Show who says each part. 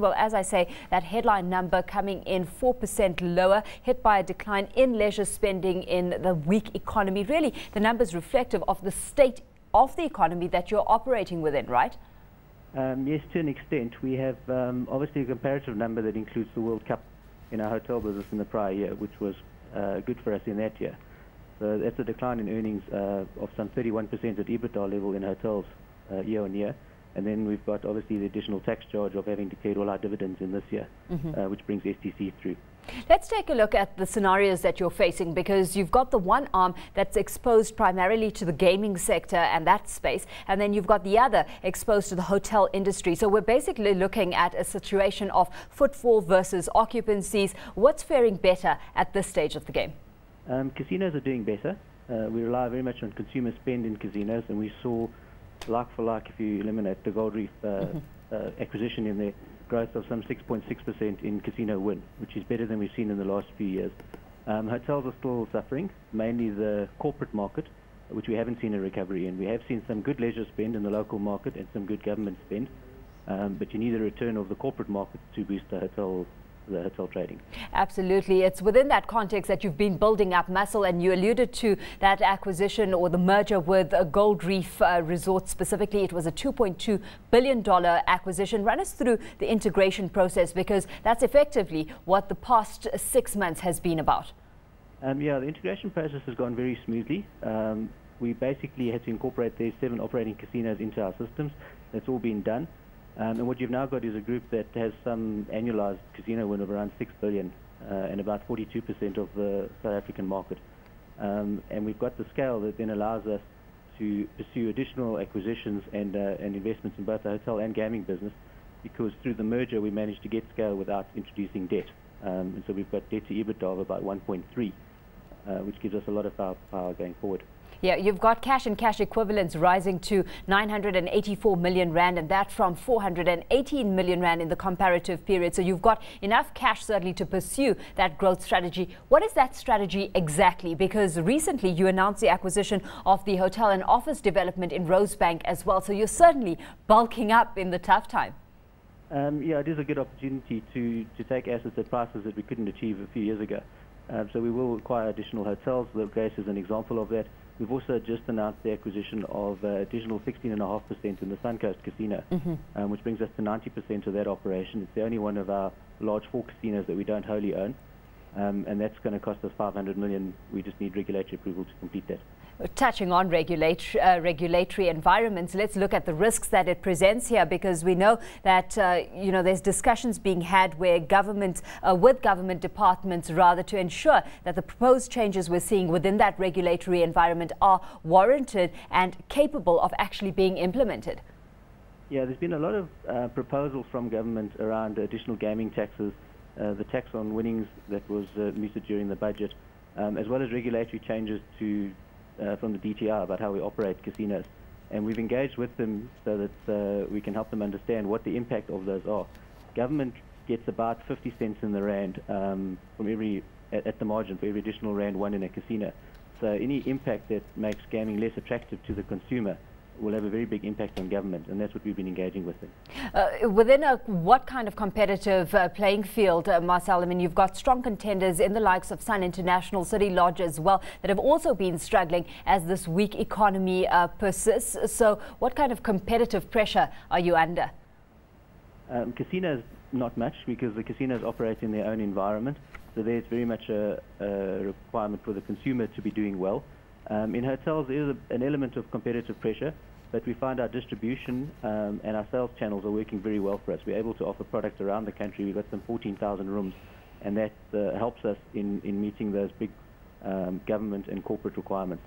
Speaker 1: Well, as I say, that headline number coming in 4% lower, hit by a decline in leisure spending in the weak economy. Really, the numbers reflective of the state of the economy that you're operating within, right?
Speaker 2: Yes, to an extent. We have obviously a comparative number that includes the World Cup in our hotel business in the prior year, which was good for us in that year. So that's a decline in earnings of some 31% at EBITDA level in hotels year on year. And then we've got obviously the additional tax charge of having declared all our dividends in this year, which brings STC through.
Speaker 1: Let's take a look at the scenarios that you're facing, because you've got the one arm that's exposed primarily to the gaming sector and that space, and then you've got the other exposed to the hotel industry. So we're basically looking at a situation of footfall versus occupancies. What's faring better at this stage of the game?
Speaker 2: Casinos are doing better. We rely very much on consumer spend in casinos, and we saw like for like, if you eliminate the Gold Reef acquisition in there, growth of some 6.6% in casino win, which is better than we've seen in the last few years. Hotels are still suffering, mainly the corporate market, which we haven't seen a recovery in. We have seen some good leisure spend in the local market and some good government spend, but you need a return of the corporate market to boost the hotel trading.
Speaker 1: Absolutely. It's within that context that you've been building up muscle, and you alluded to that acquisition or the merger with Gold Reef Resort specifically. It was a $2.2 billion acquisition. Run us through the integration process, because that's effectively what the past 6 months has been about.
Speaker 2: Yeah, the integration process has gone very smoothly. We basically had to incorporate these 7 operating casinos into our systems. That's all been done. And what you've now got is a group that has some annualized casino win of around 6 billion and about 42% of the South African market. And we've got the scale that then allows us to pursue additional acquisitions and investments in both the hotel and gaming business, because through the merger we managed to get scale without introducing debt. And so we've got debt to EBITDA of about 1.3, which gives us a lot of power going forward.
Speaker 1: Yeah, you've got cash and cash equivalents rising to 984 million rand, and that from 418 million rand in the comparative period. So you've got enough cash certainly to pursue that growth strategy. What is that strategy exactly? Because recently you announced the acquisition of the hotel and office development in Rosebank as well. So you're certainly bulking up in the tough time.
Speaker 2: Yeah, it is a good opportunity to take assets at prices that we couldn't achieve a few years ago. So we will acquire additional hotels. The case is an example of that. We've also just announced the acquisition of additional 16.5% in the Suncoast Casino, which brings us to 90% of that operation. It's the only one of our large 4 casinos that we don't wholly own, and that's going to cost us 500 million. We just need regulatory approval to complete that.
Speaker 1: Touching on regulatory environments, let's look at the risks that it presents here, because we know that there's discussions being had where government with government departments rather to ensure that the proposed changes we're seeing within that regulatory environment are warranted and capable of actually being implemented.
Speaker 2: Yeah, there's been a lot of proposals from government around additional gaming taxes, the tax on winnings that was mooted during the budget, as well as regulatory changes from the DTI about how we operate casinos. And we've engaged with them so that we can help them understand what the impact of those are. Government gets about 50 cents in the rand from at the margin for every additional rand won in a casino. So any impact that makes gaming less attractive to the consumer will have a very big impact on government, and that's what we've been engaging with them.
Speaker 1: Within what kind of competitive playing field, Marcel? I mean, you've got strong contenders in the likes of Sun International, City Lodge as well, that have also been struggling as this weak economy persists. So what kind of competitive pressure are you under?
Speaker 2: Casinos, not much, because the casinos operate in their own environment. So there's very much a requirement for the consumer to be doing well. In hotels, there is an element of competitive pressure, but we find our distribution and our sales channels are working very well for us. We're able to offer products around the country. We've got some 14,000 rooms, and that helps us in meeting those big government and corporate requirements.